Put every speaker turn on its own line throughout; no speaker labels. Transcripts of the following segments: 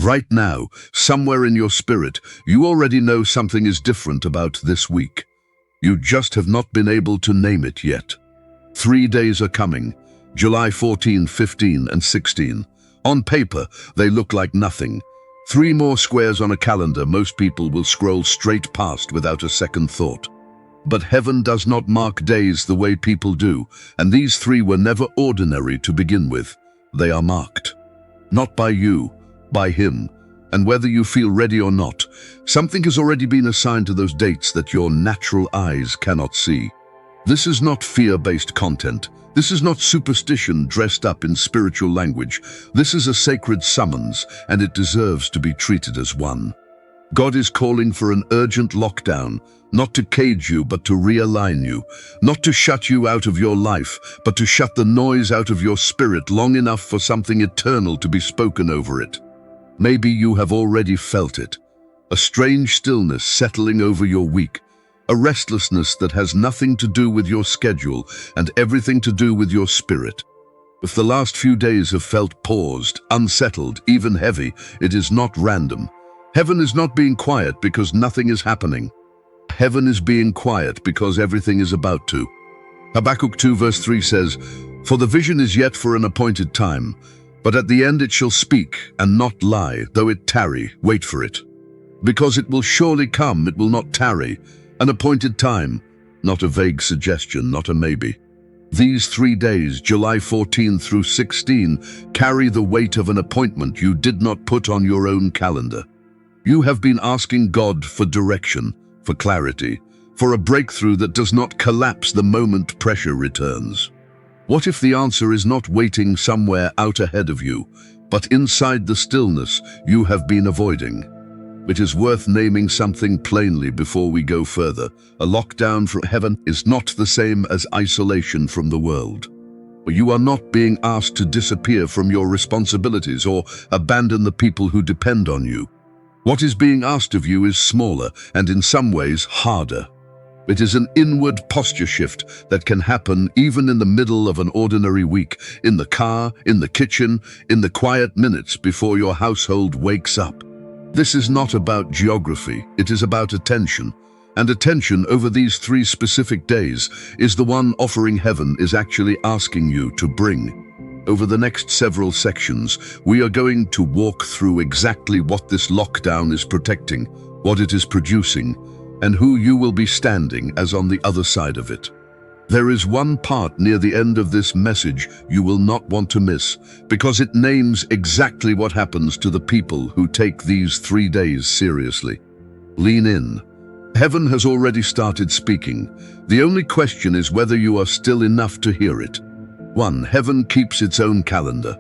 Right now, somewhere in your spirit, you already know something is different about this week. You just have not been able to name it yet. 3 days are coming, July 14, 15, and 16. On paper, they look like nothing. 3 more squares on a calendar most people will scroll straight past without a second thought. But heaven does not mark days the way people do, and these 3 were never ordinary to begin with. They are marked. Not by you, by Him. And whether you feel ready or not, something has already been assigned to those dates that your natural eyes cannot see. This is not fear-based content. This is not superstition dressed up in spiritual language. This is a sacred summons, and it deserves to be treated as one. God is calling for an urgent lockdown, not to cage you, but to realign you, not to shut you out of your life, but to shut the noise out of your spirit long enough for something eternal to be spoken over it. Maybe you have already felt it, a strange stillness settling over your week, a restlessness that has nothing to do with your schedule and everything to do with your spirit. If the last few days have felt paused, unsettled, even heavy, it is not random. Heaven is not being quiet because nothing is happening. Heaven is being quiet because everything is about to. Habakkuk 2 verse 3 says, "For the vision is yet for an appointed time, but at the end it shall speak and not lie, though it tarry, wait for it. Because it will surely come, it will not tarry, an appointed time," not a vague suggestion, not a maybe. These 3 days, July 14 through 16, carry the weight of an appointment you did not put on your own calendar. You have been asking God for direction, for clarity, for a breakthrough that does not collapse the moment pressure returns. What if the answer is not waiting somewhere out ahead of you, but inside the stillness you have been avoiding? It is worth naming something plainly before we go further. A lockdown from heaven is not the same as isolation from the world. You are not being asked to disappear from your responsibilities or abandon the people who depend on you. What is being asked of you is smaller and in some ways harder. It is an inward posture shift that can happen even in the middle of an ordinary week, in the car, in the kitchen, in the quiet minutes before your household wakes up. This is not about geography, it is about attention. And attention over these 3 specific days is the one Offering Heaven is actually asking you to bring. Over the next several sections, we are going to walk through exactly what this lockdown is protecting, what it is producing, and who you will be standing as on the other side of it. There is one part near the end of this message you will not want to miss, because it names exactly what happens to the people who take these 3 days seriously. Lean in. Heaven has already started speaking. The only question is whether you are still enough to hear it. 1. Heaven keeps its own calendar.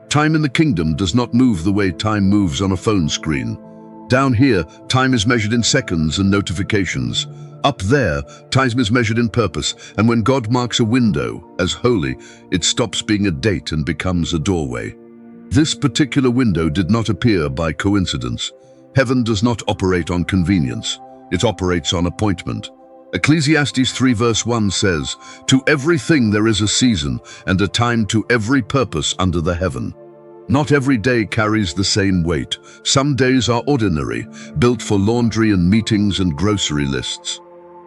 Time in the kingdom does not move the way time moves on a phone screen. Down here, time is measured in seconds and notifications. Up there, time is measured in purpose, and when God marks a window as holy, it stops being a date and becomes a doorway. This particular window did not appear by coincidence. Heaven does not operate on convenience. It operates on appointment. Ecclesiastes 3 verse 1 says, "To everything there is a season, and a time to every purpose under the heaven." Not every day carries the same weight. Some days are ordinary, built for laundry and meetings and grocery lists.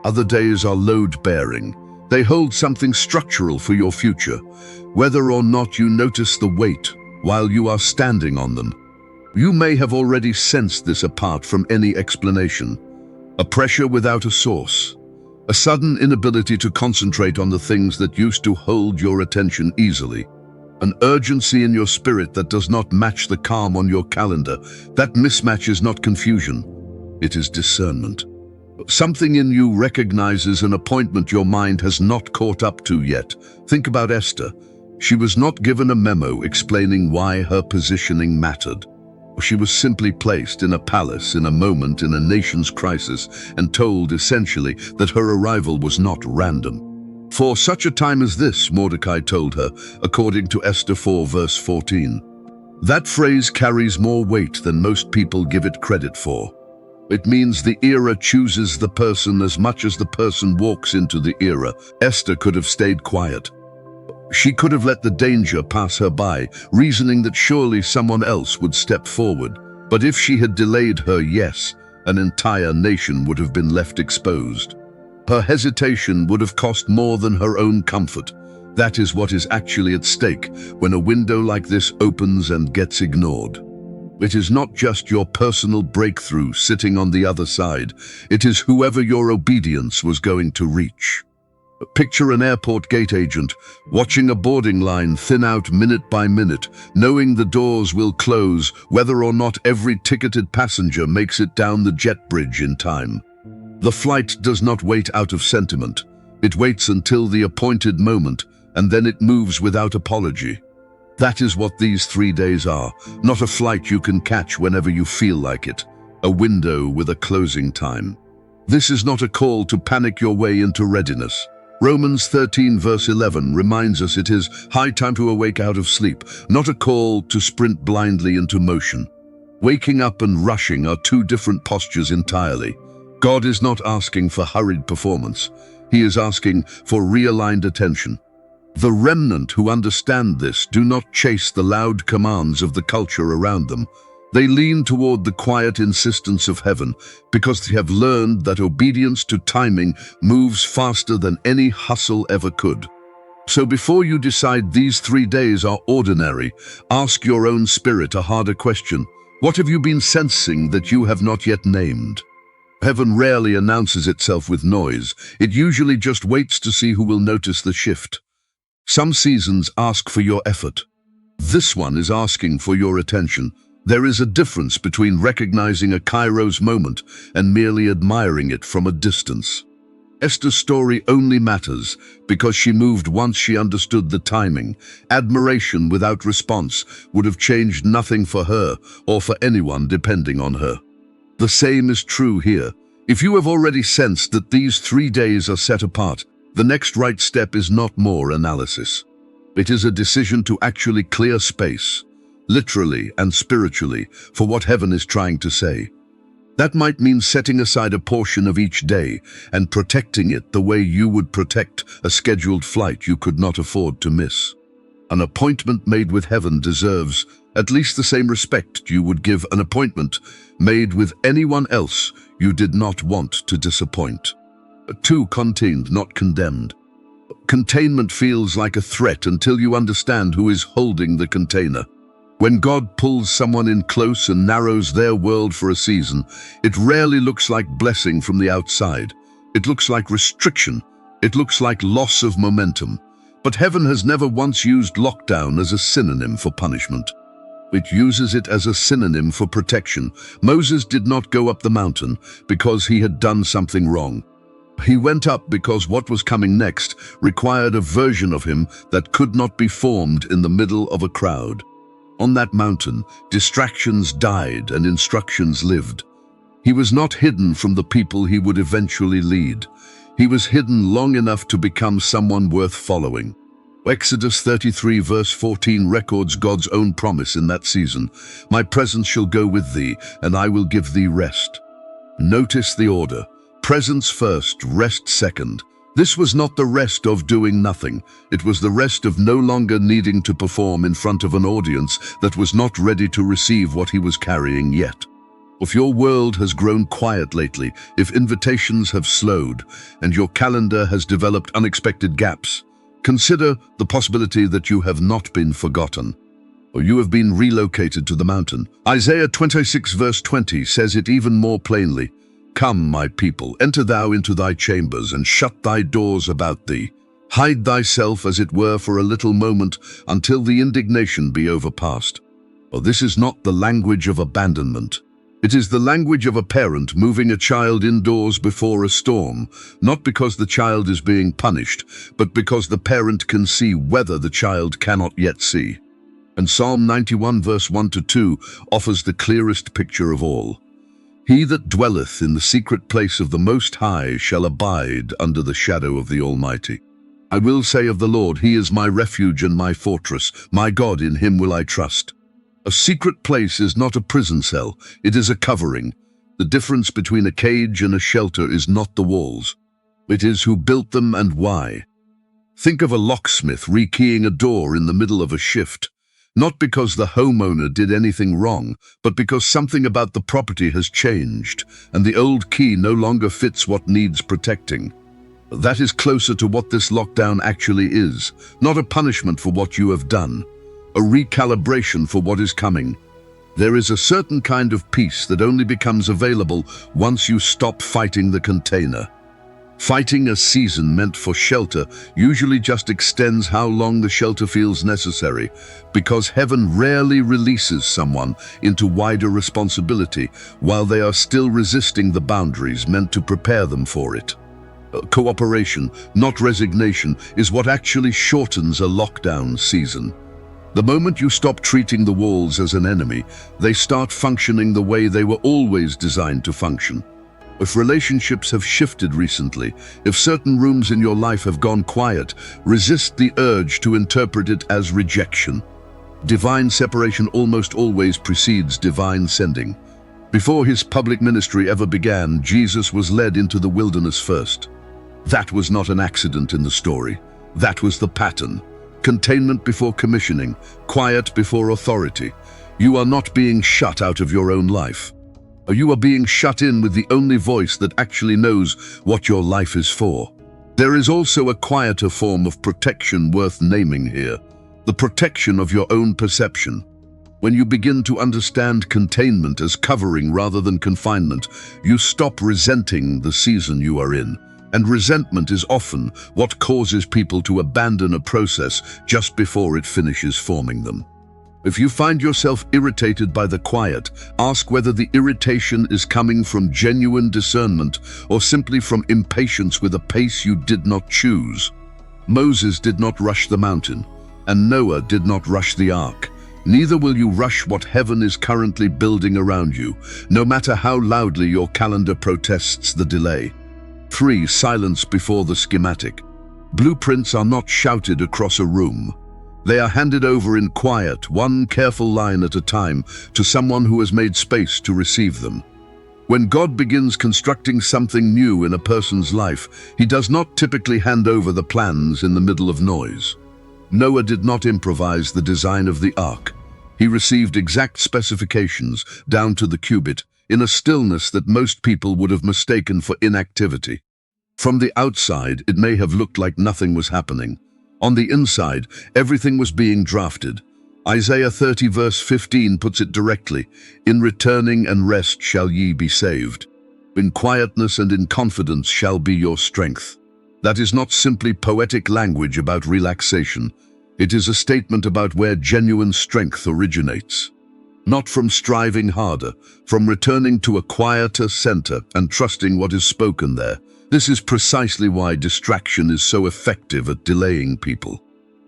Other days are load-bearing. They hold something structural for your future, whether or not you notice the weight while you are standing on them. You may have already sensed this apart from any explanation. A pressure without a source. A sudden inability to concentrate on the things that used to hold your attention easily. An urgency in your spirit that does not match the calm on your calendar. That mismatch is not confusion. It is discernment. Something in you recognizes an appointment your mind has not caught up to yet. Think about Esther. She was not given a memo explaining why her positioning mattered. She was simply placed in a palace in a moment in a nation's crisis and told essentially that her arrival was not random. "For such a time as this," Mordecai told her, according to Esther 4 verse 14. That phrase carries more weight than most people give it credit for. It means the era chooses the person as much as the person walks into the era. Esther could have stayed quiet. She could have let the danger pass her by, reasoning that surely someone else would step forward. But if she had delayed her yes, an entire nation would have been left exposed. Her hesitation would have cost more than her own comfort. That is what is actually at stake when a window like this opens and gets ignored. It is not just your personal breakthrough sitting on the other side. It is whoever your obedience was going to reach. Picture an airport gate agent watching a boarding line thin out minute by minute, knowing the doors will close whether or not every ticketed passenger makes it down the jet bridge in time. The flight does not wait out of sentiment. It waits until the appointed moment, and then it moves without apology. That is what these 3 days are, not a flight you can catch whenever you feel like it, a window with a closing time. This is not a call to panic your way into readiness. Romans 13 verse 11 reminds us it is high time to awake out of sleep, not a call to sprint blindly into motion. Waking up and rushing are two different postures entirely. God is not asking for hurried performance. He is asking for realigned attention. The remnant who understand this do not chase the loud commands of the culture around them. They lean toward the quiet insistence of heaven because they have learned that obedience to timing moves faster than any hustle ever could. So before you decide these 3 days are ordinary, ask your own spirit a harder question. What have you been sensing that you have not yet named? Heaven rarely announces itself with noise. It usually just waits to see who will notice the shift. Some seasons ask for your effort. This one is asking for your attention. There is a difference between recognizing a Kairos moment and merely admiring it from a distance. Esther's story only matters because she moved once she understood the timing. Admiration without response would have changed nothing for her or for anyone depending on her. The same is true here. If you have already sensed that these 3 days are set apart, the next right step is not more analysis. It is a decision to actually clear space, literally and spiritually, for what heaven is trying to say. That might mean setting aside a portion of each day and protecting it the way you would protect a scheduled flight you could not afford to miss. An appointment made with heaven deserves at least the same respect you would give an appointment made with anyone else you did not want to disappoint. 2. Contained, not condemned. Containment feels like a threat until you understand who is holding the container. When God pulls someone in close and narrows their world for a season, it rarely looks like blessing from the outside. It looks like restriction. It looks like loss of momentum. But heaven has never once used lockdown as a synonym for punishment. It uses it as a synonym for protection. Moses did not go up the mountain because he had done something wrong. He went up because what was coming next required a version of him that could not be formed in the middle of a crowd. On that mountain, distractions died and instructions lived. He was not hidden from the people he would eventually lead. He was hidden long enough to become someone worth following. Exodus 33 verse 14 records God's own promise in that season. My presence shall go with thee, and I will give thee rest. Notice the order. Presence first, rest second. This was not the rest of doing nothing. It was the rest of no longer needing to perform in front of an audience that was not ready to receive what he was carrying yet. If your world has grown quiet lately, if invitations have slowed, and your calendar has developed unexpected gaps, consider the possibility that you have not been forgotten, or you have been relocated to the mountain. Isaiah 26 verse 20 says it even more plainly. Come, my people, enter thou into thy chambers, and shut thy doors about thee. Hide thyself, as it were, for a little moment, until the indignation be overpast. For this is not the language of abandonment. It is the language of a parent moving a child indoors before a storm, not because the child is being punished, but because the parent can see whether the child cannot yet see. And Psalm 91 verse 1-2 offers the clearest picture of all. He that dwelleth in the secret place of the Most High shall abide under the shadow of the Almighty. I will say of the Lord, He is my refuge and my fortress. My God, in Him will I trust. A secret place is not a prison cell. It is a covering. The difference between a cage and a shelter is not the walls. It is who built them and why. Think of a locksmith rekeying a door in the middle of a shift. Not because the homeowner did anything wrong, but because something about the property has changed, and the old key no longer fits what needs protecting. That is closer to what this lockdown actually is, not a punishment for what you have done, a recalibration for what is coming. There is a certain kind of peace that only becomes available once you stop fighting the container. Fighting a season meant for shelter usually just extends how long the shelter feels necessary, because heaven rarely releases someone into wider responsibility while they are still resisting the boundaries meant to prepare them for it. Cooperation, not resignation, is what actually shortens a lockdown season. The moment you stop treating the walls as an enemy, they start functioning the way they were always designed to function. If relationships have shifted recently, if certain rooms in your life have gone quiet, resist the urge to interpret it as rejection. Divine separation almost always precedes divine sending. Before his public ministry ever began, Jesus was led into the wilderness first. That was not an accident in the story. That was the pattern. Containment before commissioning, quiet before authority. You are not being shut out of your own life. You are being shut in with the only voice that actually knows what your life is for. There is also a quieter form of protection worth naming here, the protection of your own perception. When you begin to understand containment as covering rather than confinement, you stop resenting the season you are in. And resentment is often what causes people to abandon a process just before it finishes forming them. If you find yourself irritated by the quiet, ask whether the irritation is coming from genuine discernment or simply from impatience with a pace you did not choose. Moses did not rush the mountain, and Noah did not rush the ark. Neither will you rush what heaven is currently building around you, no matter how loudly your calendar protests the delay. 3. Silence before the schematic. Blueprints are not shouted across a room. They are handed over in quiet, one careful line at a time, to someone who has made space to receive them. When God begins constructing something new in a person's life, he does not typically hand over the plans in the middle of noise. Noah did not improvise the design of the ark. He received exact specifications, down to the cubit, in a stillness that most people would have mistaken for inactivity. From the outside, it may have looked like nothing was happening. On the inside, everything was being drafted. Isaiah 30 verse 15 puts it directly, "In returning and rest shall ye be saved. In quietness and in confidence shall be your strength." That is not simply poetic language about relaxation. It is a statement about where genuine strength originates. Not from striving harder, from returning to a quieter center and trusting what is spoken there. This is precisely why distraction is so effective at delaying people.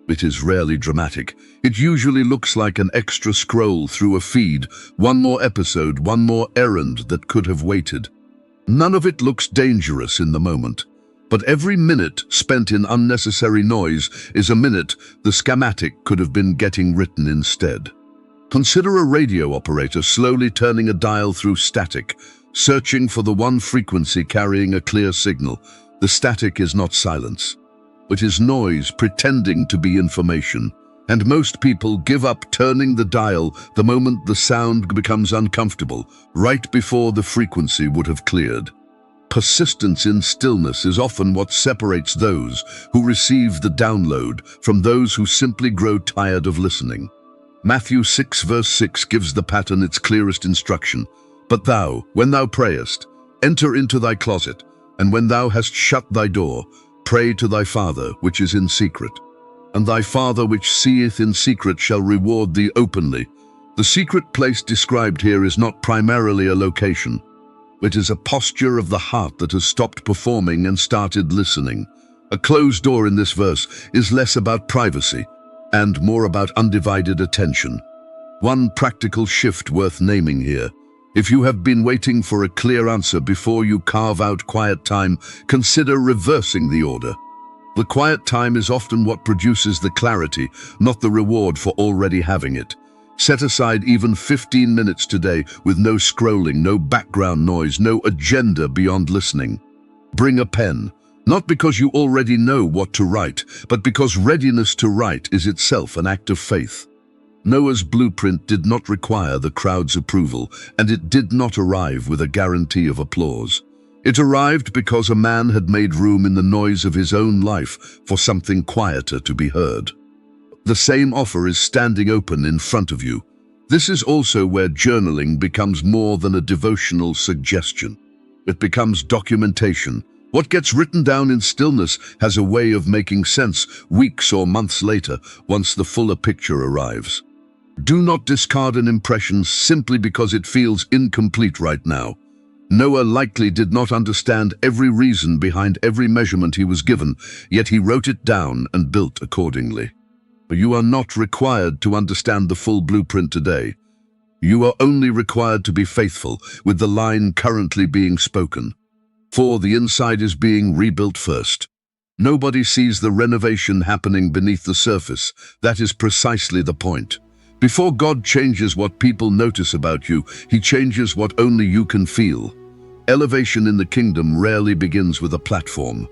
It is rarely dramatic. It usually looks like an extra scroll through a feed, one more episode, one more errand that could have waited. None of it looks dangerous in the moment. But every minute spent in unnecessary noise is a minute the schematic could have been getting written instead. Consider a radio operator slowly turning a dial through static, searching for the one frequency carrying a clear signal. The static is not silence. It is noise pretending to be information. And most people give up turning the dial the moment the sound becomes uncomfortable, right before the frequency would have cleared. Persistence in stillness is often what separates those who receive the download from those who simply grow tired of listening. Matthew 6 verse 6 gives the pattern its clearest instruction. "But thou, when thou prayest, enter into thy closet, and when thou hast shut thy door, pray to thy Father which is in secret. And thy Father which seeth in secret shall reward thee openly." The secret place described here is not primarily a location. It is a posture of the heart that has stopped performing and started listening. A closed door in this verse is less about privacy and more about undivided attention. One practical shift worth naming here. If you have been waiting for a clear answer before you carve out quiet time, consider reversing the order. The quiet time is often what produces the clarity, not the reward for already having it. Set aside even 15 minutes today with no scrolling, no background noise, no agenda beyond listening. Bring a pen, not because you already know what to write, but because readiness to write is itself an act of faith. Noah's blueprint did not require the crowd's approval, and it did not arrive with a guarantee of applause. It arrived because a man had made room in the noise of his own life for something quieter to be heard. The same offer is standing open in front of you. This is also where journaling becomes more than a devotional suggestion. It becomes documentation. What gets written down in stillness has a way of making sense weeks or months later once the fuller picture arrives. Do not discard an impression simply because it feels incomplete right now. Noah likely did not understand every reason behind every measurement he was given, yet he wrote it down and built accordingly. You are not required to understand the full blueprint today. You are only required to be faithful with the line currently being spoken. For the inside is being rebuilt first. Nobody sees the renovation happening beneath the surface. That is precisely the point. Before God changes what people notice about you, He changes what only you can feel. Elevation in the kingdom rarely begins with a platform.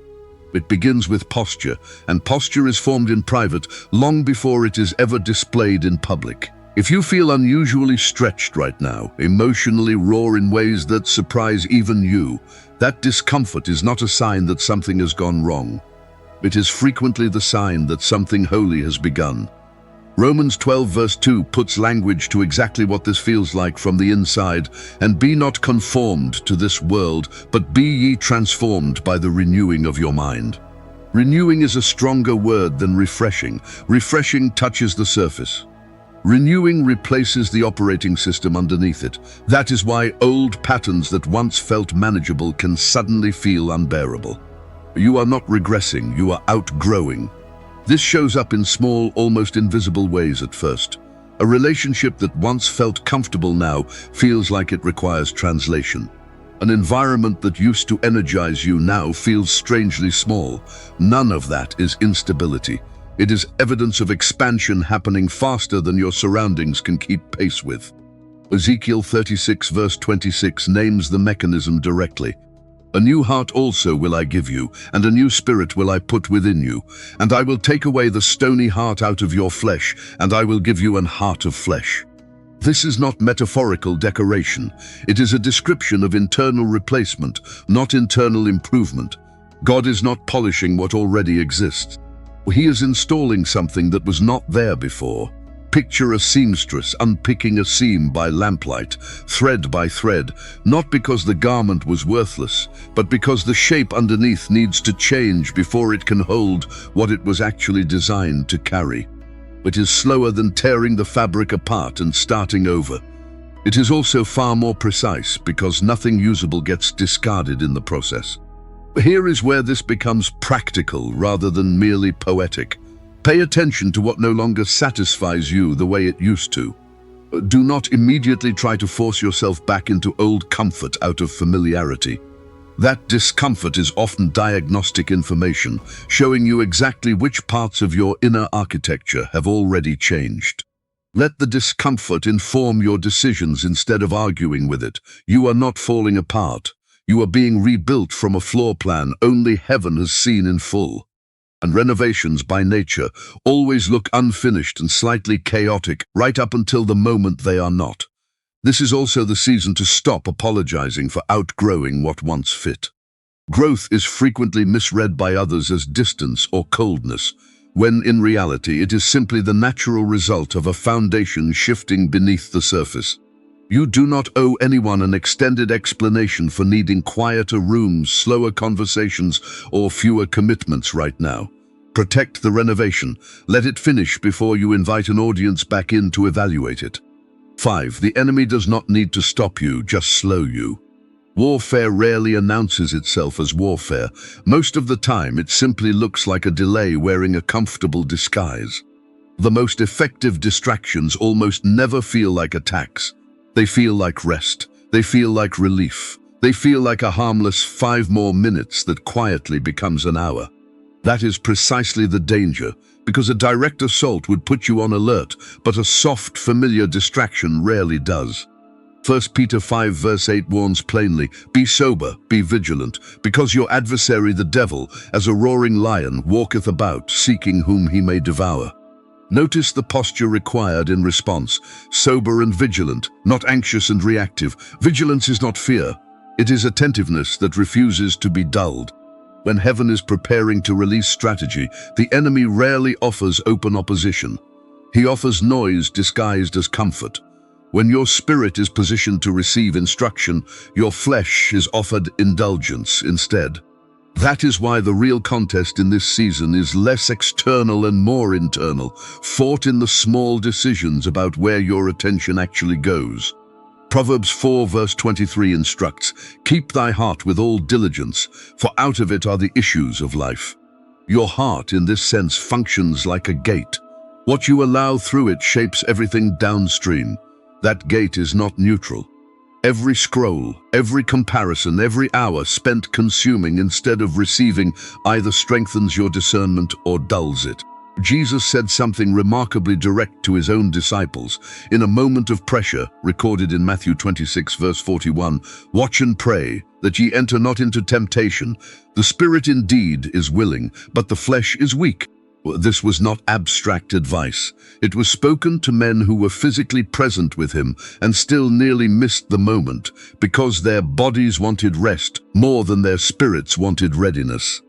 It begins with posture, and posture is formed in private long before it is ever displayed in public. If you feel unusually stretched right now, emotionally raw in ways that surprise even you, that discomfort is not a sign that something has gone wrong. It is frequently the sign that something holy has begun. Romans 12 verse 2 puts language to exactly what this feels like from the inside. And be not conformed to this world, but be ye transformed by the renewing of your mind. Renewing is a stronger word than refreshing. Refreshing touches the surface. Renewing replaces the operating system underneath it. That is why old patterns that once felt manageable can suddenly feel unbearable. You are not regressing, you are outgrowing. This shows up in small, almost invisible ways at first. A relationship that once felt comfortable now feels like it requires translation. An environment that used to energize you now feels strangely small. None of that is instability. It is evidence of expansion happening faster than your surroundings can keep pace with. Ezekiel 36 verse 26 names the mechanism directly. A new heart also will I give you, and a new spirit will I put within you. And I will take away the stony heart out of your flesh, and I will give you an heart of flesh. This is not metaphorical decoration. It is a description of internal replacement, not internal improvement. God is not polishing what already exists. He is installing something that was not there before. Picture a seamstress unpicking a seam by lamplight, thread by thread, not because the garment was worthless, but because the shape underneath needs to change before it can hold what it was actually designed to carry. It is slower than tearing the fabric apart and starting over. It is also far more precise because nothing usable gets discarded in the process. Here is where this becomes practical rather than merely poetic. Pay attention to what no longer satisfies you the way it used to. Do not immediately try to force yourself back into old comfort out of familiarity. That discomfort is often diagnostic information, showing you exactly which parts of your inner architecture have already changed. Let the discomfort inform your decisions instead of arguing with it. You are not falling apart. You are being rebuilt from a floor plan only heaven has seen in full. And renovations by nature always look unfinished and slightly chaotic right up until the moment they are not. This is also the season to stop apologizing for outgrowing what once fit. Growth is frequently misread by others as distance or coldness, when in reality it is simply the natural result of a foundation shifting beneath the surface. You do not owe anyone an extended explanation for needing quieter rooms, slower conversations, or fewer commitments right now. Protect the renovation. Let it finish before you invite an audience back in to evaluate it. 5. The enemy does not need to stop you, just slow you. Warfare rarely announces itself as warfare. Most of the time, it simply looks like a delay wearing a comfortable disguise. The most effective distractions almost never feel like attacks. They feel like rest. They feel like relief. They feel like a harmless 5 more minutes that quietly becomes an hour. That is precisely the danger, because a direct assault would put you on alert, but a soft, familiar distraction rarely does. 1 Peter 5 verse 8 warns plainly, "Be sober, be vigilant, because your adversary the devil, as a roaring lion, walketh about, seeking whom he may devour." Notice the posture required in response, sober and vigilant, not anxious and reactive. Vigilance is not fear. It is attentiveness that refuses to be dulled. When heaven is preparing to release strategy, the enemy rarely offers open opposition. He offers noise disguised as comfort. When your spirit is positioned to receive instruction, your flesh is offered indulgence instead. That is why the real contest in this season is less external and more internal, fought in the small decisions about where your attention actually goes. Proverbs 4 verse 23 instructs, "Keep thy heart with all diligence, for out of it are the issues of life." Your heart, in this sense, functions like a gate. What you allow through it shapes everything downstream. That gate is not neutral. Every scroll, every comparison, every hour spent consuming instead of receiving either strengthens your discernment or dulls it. Jesus said something remarkably direct to his own disciples. In a moment of pressure, recorded in Matthew 26 verse 41, "Watch and pray, that ye enter not into temptation. The spirit indeed is willing, but the flesh is weak." This was not abstract advice. It was spoken to men who were physically present with him and still nearly missed the moment because their bodies wanted rest more than their spirits wanted readiness.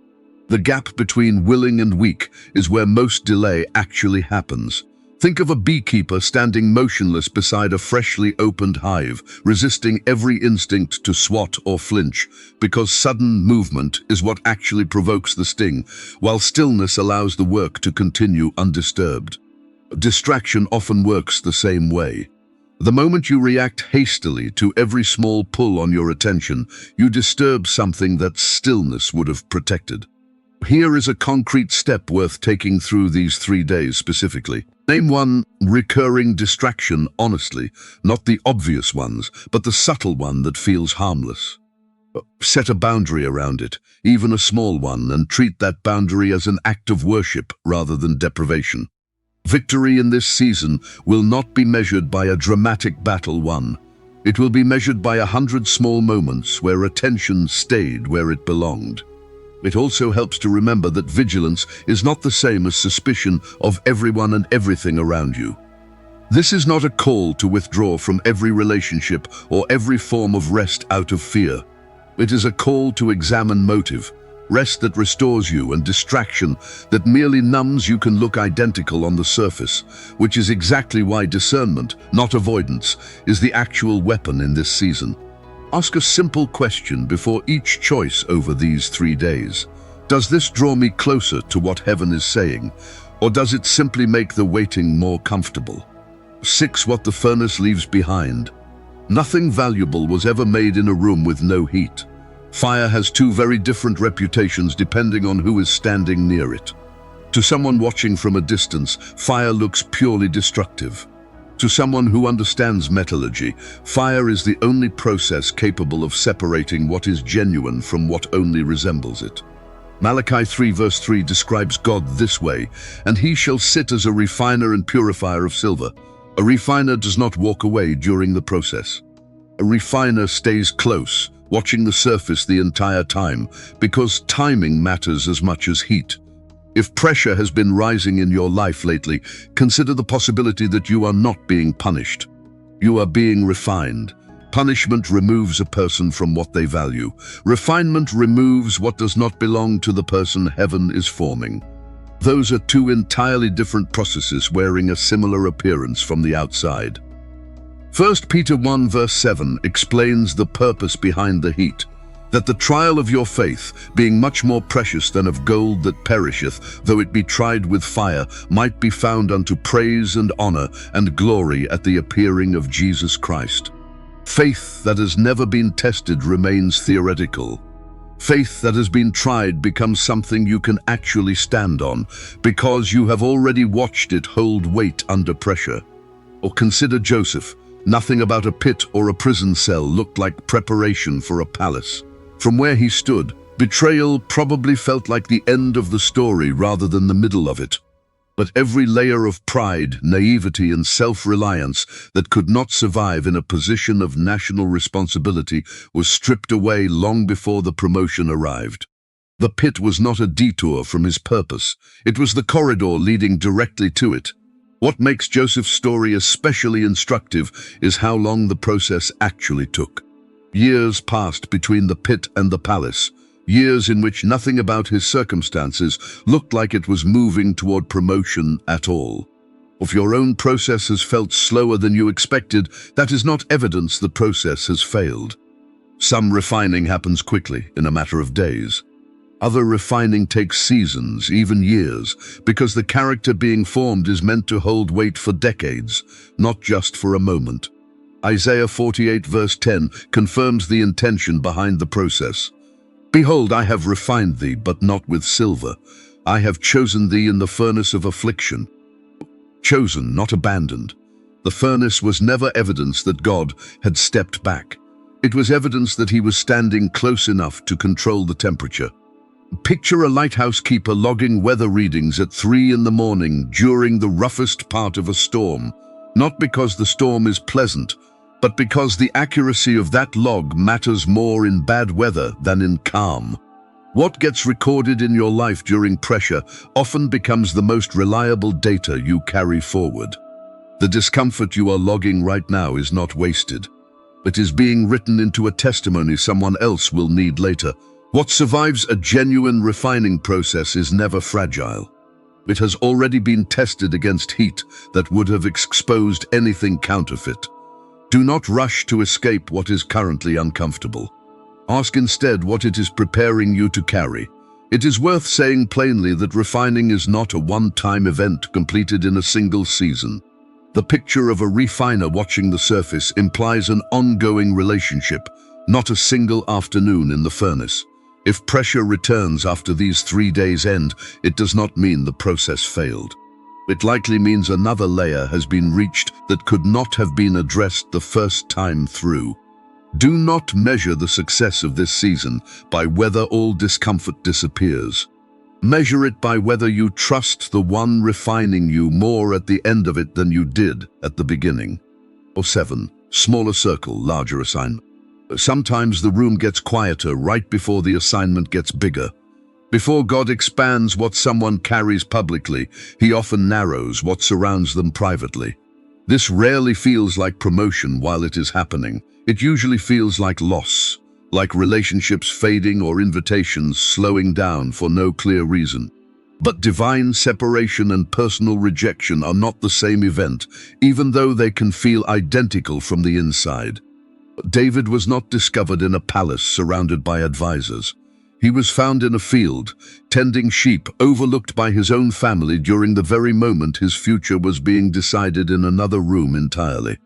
The gap between willing and weak is where most delay actually happens. Think of a beekeeper standing motionless beside a freshly opened hive, resisting every instinct to swat or flinch, because sudden movement is what actually provokes the sting, while stillness allows the work to continue undisturbed. Distraction often works the same way. The moment you react hastily to every small pull on your attention, you disturb something that stillness would have protected. Here is a concrete step worth taking through these 3 days specifically. Name one recurring distraction honestly, not the obvious ones, but the subtle one that feels harmless. Set a boundary around it, even a small one, and treat that boundary as an act of worship rather than deprivation. Victory in this season will not be measured by a dramatic battle won. It will be measured by 100 small moments where attention stayed where it belonged. It also helps to remember that vigilance is not the same as suspicion of everyone and everything around you. This is not a call to withdraw from every relationship or every form of rest out of fear. It is a call to examine motive. Rest that restores you and distraction that merely numbs you can look identical on the surface, which is exactly why discernment, not avoidance, is the actual weapon in this season. Ask a simple question before each choice over these 3 days. Does this draw me closer to what heaven is saying, or does it simply make the waiting more comfortable? 6. What the furnace leaves behind. Nothing valuable was ever made in a room with no heat. Fire has 2 very different reputations depending on who is standing near it. To someone watching from a distance, fire looks purely destructive. To someone who understands metallurgy, fire is the only process capable of separating what is genuine from what only resembles it. Malachi 3 verse 3 describes God this way, "And he shall sit as a refiner and purifier of silver." A refiner does not walk away during the process. A refiner stays close, watching the surface the entire time, because timing matters as much as heat. If pressure has been rising in your life lately, consider the possibility that you are not being punished. You are being refined. Punishment removes a person from what they value. Refinement removes what does not belong to the person heaven is forming. Those are 2 entirely different processes wearing a similar appearance from the outside. 1 Peter 1 verse 7 explains the purpose behind the heat. That the trial of your faith, being much more precious than of gold that perisheth, though it be tried with fire, might be found unto praise and honor and glory at the appearing of Jesus Christ. Faith that has never been tested remains theoretical. Faith that has been tried becomes something you can actually stand on, because you have already watched it hold weight under pressure. Or consider Joseph. Nothing about a pit or a prison cell looked like preparation for a palace. From where he stood, betrayal probably felt like the end of the story rather than the middle of it. But every layer of pride, naivety, and self-reliance that could not survive in a position of national responsibility was stripped away long before the promotion arrived. The pit was not a detour from his purpose. It was the corridor leading directly to it. What makes Joseph's story especially instructive is how long the process actually took. Years passed between the pit and the palace, years in which nothing about his circumstances looked like it was moving toward promotion at all. If your own process has felt slower than you expected, that is not evidence the process has failed. Some refining happens quickly, in a matter of days. Other refining takes seasons, even years, because the character being formed is meant to hold weight for decades, not just for a moment. Isaiah 48 verse 10 confirms the intention behind the process. Behold, I have refined thee, but not with silver. I have chosen thee in the furnace of affliction. Chosen, not abandoned. The furnace was never evidence that God had stepped back. It was evidence that he was standing close enough to control the temperature. Picture a lighthouse keeper logging weather readings at 3 in the morning during the roughest part of a storm, not because the storm is pleasant, but because the accuracy of that log matters more in bad weather than in calm. What gets recorded in your life during pressure often becomes the most reliable data you carry forward. The discomfort you are logging right now is not wasted. It is being written into a testimony someone else will need later. What survives a genuine refining process is never fragile. It has already been tested against heat that would have exposed anything counterfeit. Do not rush to escape what is currently uncomfortable. Ask instead what it is preparing you to carry. It is worth saying plainly that refining is not a one-time event completed in a single season. The picture of a refiner watching the surface implies an ongoing relationship, not a single afternoon in the furnace. If pressure returns after these 3 days end, it does not mean the process failed. It likely means another layer has been reached that could not have been addressed the first time through. Do not measure the success of this season by whether all discomfort disappears. Measure it by whether you trust the one refining you more at the end of it than you did at the beginning. Or 7. Smaller circle, larger assignment. Sometimes the room gets quieter right before the assignment gets bigger. Before God expands what someone carries publicly, he often narrows what surrounds them privately. This rarely feels like promotion while it is happening. It usually feels like loss, like relationships fading or invitations slowing down for no clear reason. But divine separation and personal rejection are not the same event, even though they can feel identical from the inside. David was not discovered in a palace surrounded by advisors. He was found in a field, tending sheep, overlooked by his own family during the very moment his future was being decided in another room entirely.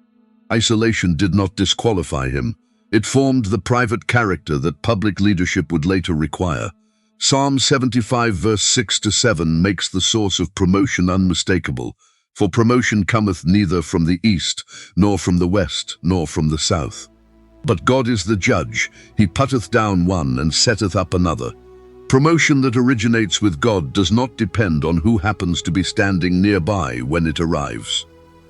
Isolation did not disqualify him. It formed the private character that public leadership would later require. Psalm 75 verse 6-7 makes the source of promotion unmistakable. For promotion cometh neither from the east, nor from the west, nor from the south. But God is the judge. He putteth down one and setteth up another. Promotion that originates with God does not depend on who happens to be standing nearby when it arrives.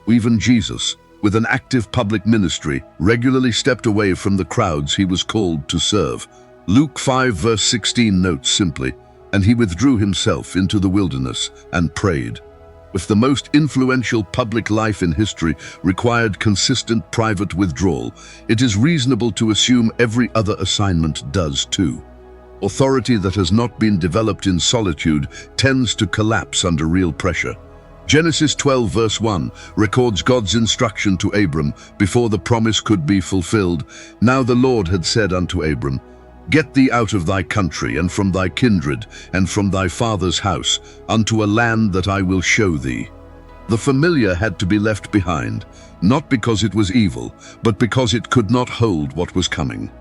Even Jesus, with an active public ministry, regularly stepped away from the crowds he was called to serve. Luke 5 verse 16 notes simply, "And he withdrew himself into the wilderness and prayed." If the most influential public life in history required consistent private withdrawal, it is reasonable to assume every other assignment does too. Authority that has not been developed in solitude tends to collapse under real pressure. Genesis 12 verse 1 records God's instruction to Abram before the promise could be fulfilled. Now the Lord had said unto Abram, "Get thee out of thy country, and from thy kindred, and from thy father's house, unto a land that I will show thee." The familiar had to be left behind, not because it was evil, but because it could not hold what was coming.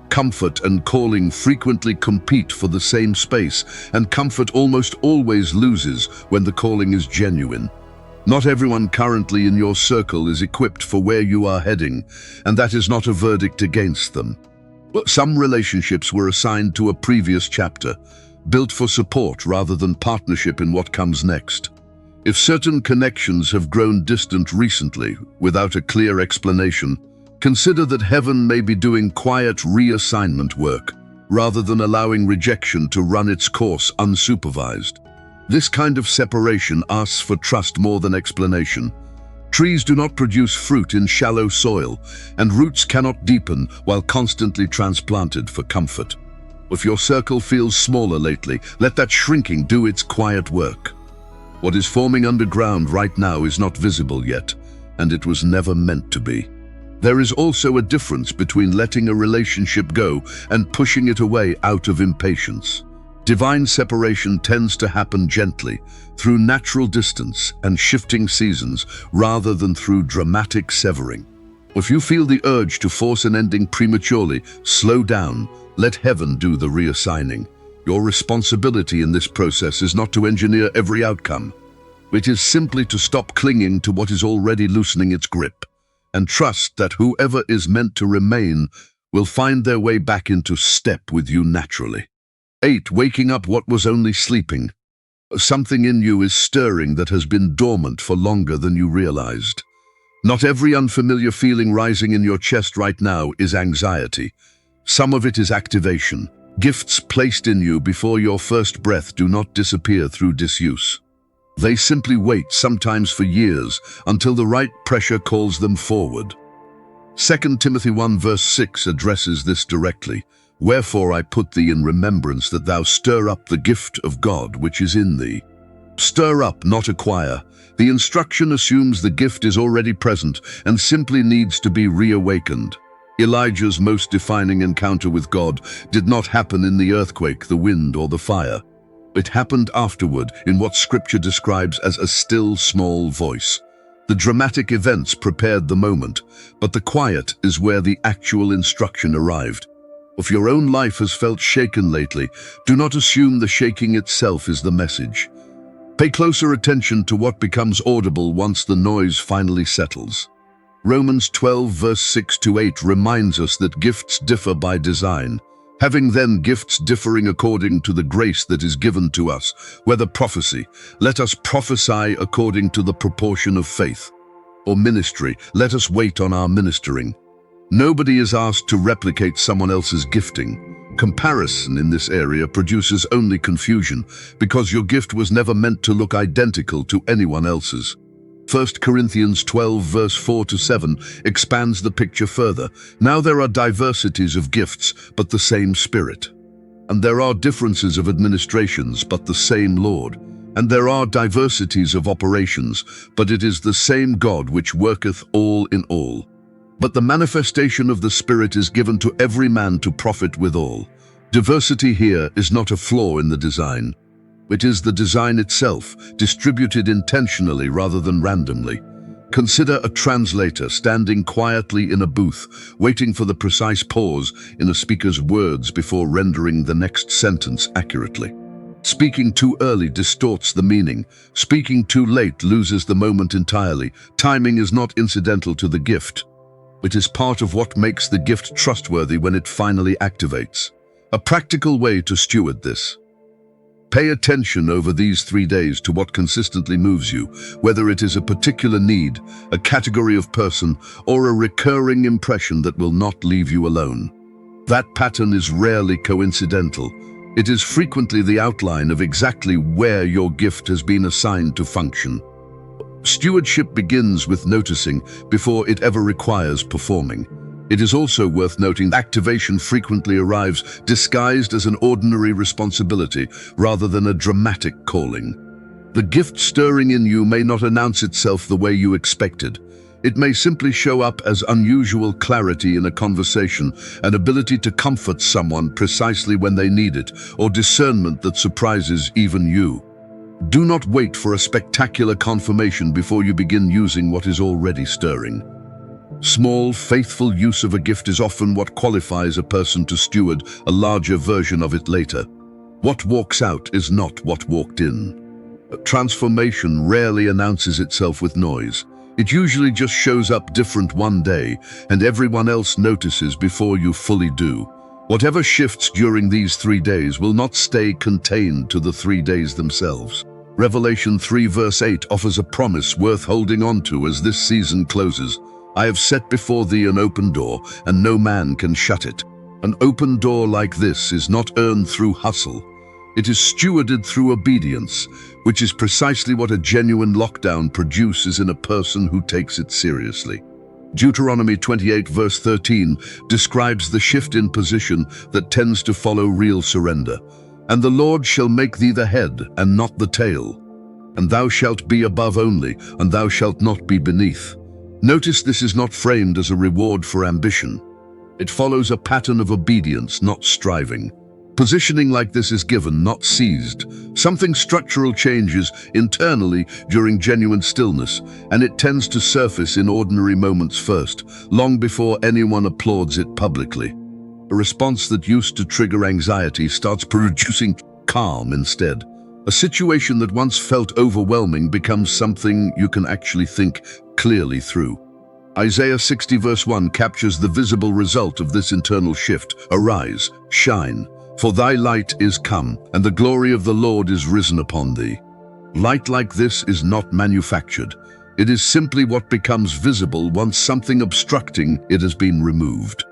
Comfort and calling frequently compete for the same space, and comfort almost always loses when the calling is genuine. Not everyone currently in your circle is equipped for where you are heading, and that is not a verdict against them. Some relationships were assigned to a previous chapter, built for support rather than partnership in what comes next. If certain connections have grown distant recently without a clear explanation, consider that heaven may be doing quiet reassignment work rather than allowing rejection to run its course unsupervised. This kind of separation asks for trust more than explanation. Trees do not produce fruit in shallow soil, and roots cannot deepen while constantly transplanted for comfort. If your circle feels smaller lately, let that shrinking do its quiet work. What is forming underground right now is not visible yet, and it was never meant to be. There is also a difference between letting a relationship go and pushing it away out of impatience. Divine separation tends to happen gently, through natural distance and shifting seasons, rather than through dramatic severing. If you feel the urge to force an ending prematurely, slow down, let heaven do the reassigning. Your responsibility in this process is not to engineer every outcome. It is simply to stop clinging to what is already loosening its grip, and trust that whoever is meant to remain will find their way back into step with you naturally. 8. Waking up what was only sleeping. Something in you is stirring that has been dormant for longer than you realized. Not every unfamiliar feeling rising in your chest right now is anxiety. Some of it is activation. Gifts placed in you before your first breath do not disappear through disuse. They simply wait, sometimes for years, until the right pressure calls them forward. 2 Timothy 1 verse 6 addresses this directly. Wherefore I put thee in remembrance that thou stir up the gift of God which is in thee. Stir up, not acquire. The instruction assumes the gift is already present and simply needs to be reawakened. Elijah's most defining encounter with God did not happen in the earthquake, the wind, or the fire. It happened afterward in what Scripture describes as a still small voice. The dramatic events prepared the moment, but the quiet is where the actual instruction arrived. If your own life has felt shaken lately, do not assume the shaking itself is the message. Pay closer attention to what becomes audible once the noise finally settles. Romans 12 verse 6-8 reminds us that gifts differ by design. Having then gifts differing according to the grace that is given to us, whether prophecy, let us prophesy according to the proportion of faith, or ministry, let us wait on our ministering. Nobody is asked to replicate someone else's gifting. Comparison in this area produces only confusion, because your gift was never meant to look identical to anyone else's. 1 Corinthians 12 verse 4-7 expands the picture further. Now there are diversities of gifts, but the same Spirit. And there are differences of administrations, but the same Lord. And there are diversities of operations, but it is the same God which worketh all in all. But the manifestation of the Spirit is given to every man to profit withal. Diversity here is not a flaw in the design. It is the design itself, distributed intentionally rather than randomly. Consider a translator standing quietly in a booth, waiting for the precise pause in a speaker's words before rendering the next sentence accurately. Speaking too early distorts the meaning. Speaking too late loses the moment entirely. Timing is not incidental to the gift. It is part of what makes the gift trustworthy when it finally activates. A practical way to steward this. Pay attention over these 3 days to what consistently moves you, whether it is a particular need, a category of person, or a recurring impression that will not leave you alone. That pattern is rarely coincidental. It is frequently the outline of exactly where your gift has been assigned to function. Stewardship begins with noticing before it ever requires performing. It is also worth noting that activation frequently arrives disguised as an ordinary responsibility rather than a dramatic calling. The gift stirring in you may not announce itself the way you expected. It may simply show up as unusual clarity in a conversation, an ability to comfort someone precisely when they need it, or discernment that surprises even you. Do not wait for a spectacular confirmation before you begin using what is already stirring. Small, faithful use of a gift is often what qualifies a person to steward a larger version of it later. What walks out is not what walked in. Transformation rarely announces itself with noise. It usually just shows up different one day, and everyone else notices before you fully do. Whatever shifts during these 3 days will not stay contained to the 3 days themselves. Revelation 3 verse 8 offers a promise worth holding on to as this season closes. I have set before thee an open door, and no man can shut it. An open door like this is not earned through hustle. It is stewarded through obedience, which is precisely what a genuine lockdown produces in a person who takes it seriously. Deuteronomy 28 verse 13 describes the shift in position that tends to follow real surrender. And the Lord shall make thee the head and not the tail. And thou shalt be above only, and thou shalt not be beneath. Notice this is not framed as a reward for ambition. It follows a pattern of obedience, not striving. Positioning like this is given, not seized. Something structural changes internally during genuine stillness, and it tends to surface in ordinary moments first, long before anyone applauds it publicly. A response that used to trigger anxiety starts producing calm instead. A situation that once felt overwhelming becomes something you can actually think clearly through. Isaiah 60 verse 1 captures the visible result of this internal shift. Arise, shine, for thy light is come, and the glory of the Lord is risen upon thee. Light like this is not manufactured. It is simply what becomes visible once something obstructing it has been removed.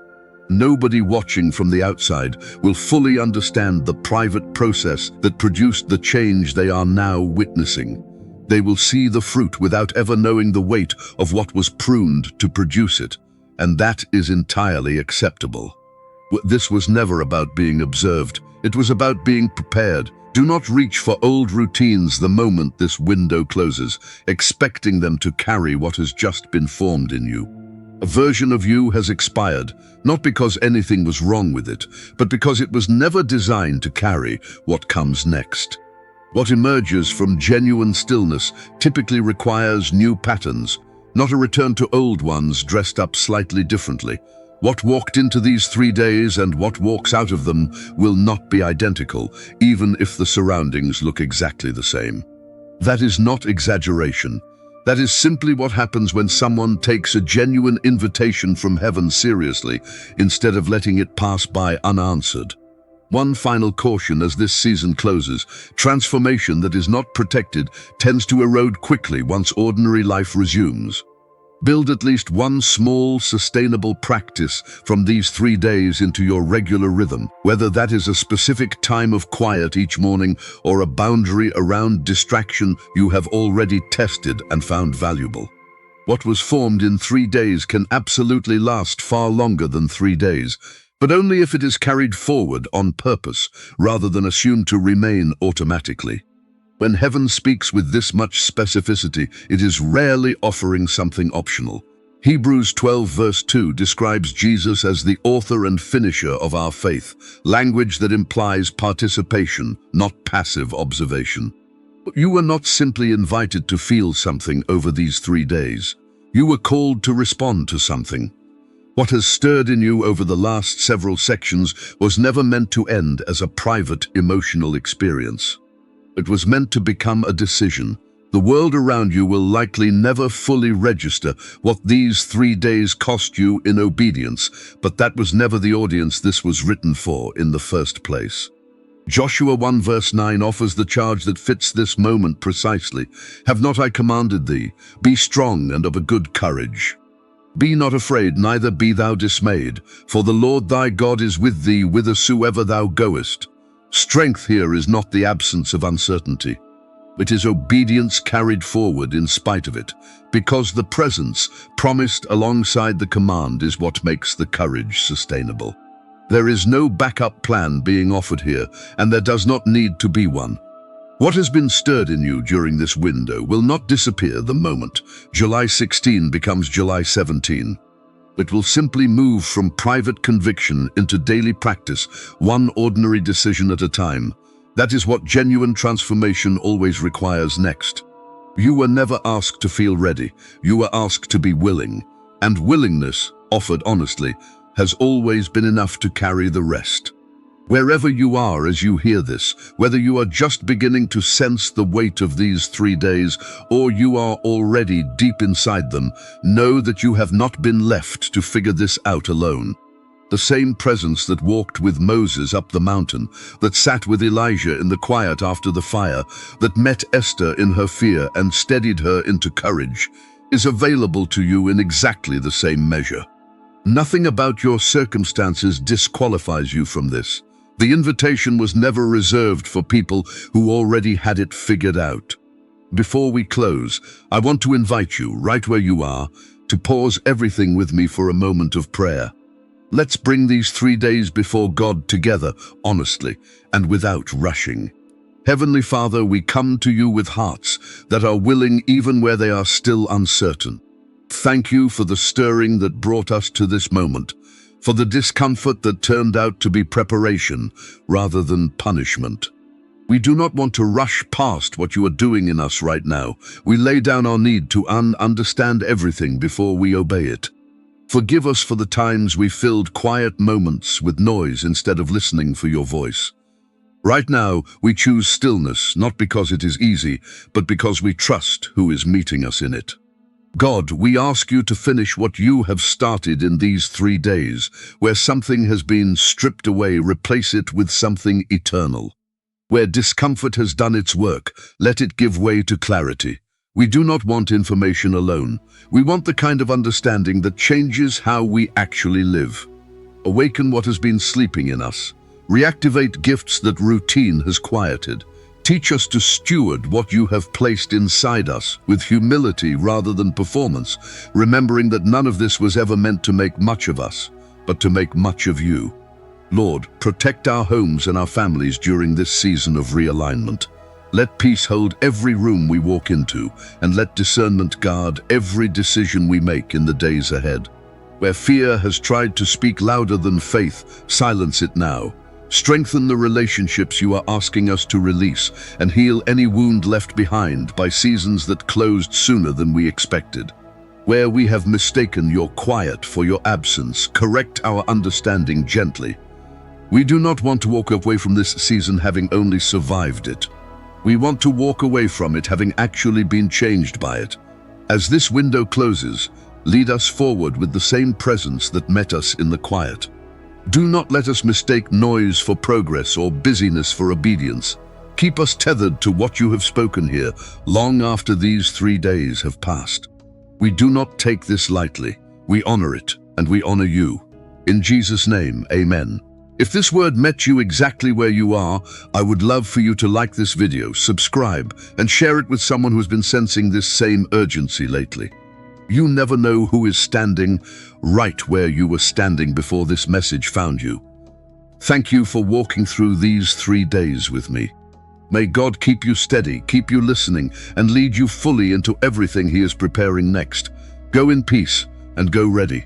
Nobody watching from the outside will fully understand the private process that produced the change they are now witnessing. They will see the fruit without ever knowing the weight of what was pruned to produce it, and that is entirely acceptable. This was never about being observed. It was about being prepared. Do not reach for old routines the moment this window closes, expecting them to carry what has just been formed in you. A version of you has expired, not because anything was wrong with it, but because it was never designed to carry what comes next. What emerges from genuine stillness typically requires new patterns, not a return to old ones dressed up slightly differently. What walked into these 3 days and what walks out of them will not be identical, even if the surroundings look exactly the same. That is not exaggeration. That is simply what happens when someone takes a genuine invitation from heaven seriously, instead of letting it pass by unanswered. One final caution as this season closes: transformation that is not protected tends to erode quickly once ordinary life resumes. Build at least one small, sustainable practice from these 3 days into your regular rhythm, whether that is a specific time of quiet each morning or a boundary around distraction you have already tested and found valuable. What was formed in 3 days can absolutely last far longer than 3 days, but only if it is carried forward on purpose rather than assumed to remain automatically. When heaven speaks with this much specificity, it is rarely offering something optional. Hebrews 12 verse 2 describes Jesus as the author and finisher of our faith, language that implies participation, not passive observation. You were not simply invited to feel something over these 3 days. You were called to respond to something. What has stirred in you over the last several sections was never meant to end as a private emotional experience. It was meant to become a decision. The world around you will likely never fully register what these 3 days cost you in obedience, but that was never the audience this was written for in the first place. Joshua 1 verse 9 offers the charge that fits this moment precisely. Have not I commanded thee? Be strong and of a good courage. Be not afraid, neither be thou dismayed, for the Lord thy God is with thee whithersoever thou goest. Strength here is not the absence of uncertainty. It is obedience carried forward in spite of it, because the presence promised alongside the command is what makes the courage sustainable. There is no backup plan being offered here, and there does not need to be one. What has been stirred in you during this window will not disappear the moment July 16 becomes July 17. It will simply move from private conviction into daily practice, one ordinary decision at a time. That is what genuine transformation always requires next. You were never asked to feel ready. You were asked to be willing. And willingness, offered honestly, has always been enough to carry the rest. Wherever you are as you hear this, whether you are just beginning to sense the weight of these 3 days or you are already deep inside them, know that you have not been left to figure this out alone. The same presence that walked with Moses up the mountain, that sat with Elijah in the quiet after the fire, that met Esther in her fear and steadied her into courage, is available to you in exactly the same measure. Nothing about your circumstances disqualifies you from this. The invitation was never reserved for people who already had it figured out. Before we close, I want to invite you, right where you are, to pause everything with me for a moment of prayer. Let's bring these 3 days before God together, honestly, and without rushing. Heavenly Father, we come to you with hearts that are willing even where they are still uncertain. Thank you for the stirring that brought us to this moment, for the discomfort that turned out to be preparation rather than punishment. We do not want to rush past what you are doing in us right now. We lay down our need to understand everything before we obey it. Forgive us for the times we filled quiet moments with noise instead of listening for your voice. Right now, we choose stillness, not because it is easy, but because we trust who is meeting us in it. God, we ask you to finish what you have started in these 3 days, where something has been stripped away, replace it with something eternal. Where discomfort has done its work, let it give way to clarity. We do not want information alone. We want the kind of understanding that changes how we actually live. Awaken what has been sleeping in us. Reactivate gifts that routine has quieted. Teach us to steward what you have placed inside us with humility rather than performance, remembering that none of this was ever meant to make much of us, but to make much of you. Lord, protect our homes and our families during this season of realignment. Let peace hold every room we walk into, and let discernment guard every decision we make in the days ahead. Where fear has tried to speak louder than faith, silence it now. Strengthen the relationships you are asking us to release, and heal any wound left behind by seasons that closed sooner than we expected. Where we have mistaken your quiet for your absence, correct our understanding gently. We do not want to walk away from this season having only survived it. We want to walk away from it having actually been changed by it. As this window closes, lead us forward with the same presence that met us in the quiet. Do not let us mistake noise for progress or busyness for obedience. Keep us tethered to what you have spoken here, long after these 3 days have passed. We do not take this lightly. We honor it, and we honor you. In Jesus' name, amen. If this word met you exactly where you are, I would love for you to like this video, subscribe, and share it with someone who's been sensing this same urgency lately. You never know who is standing right where you were standing before this message found you. Thank you for walking through these 3 days with me. May God keep you steady, keep you listening, and lead you fully into everything He is preparing next. Go in peace and go ready.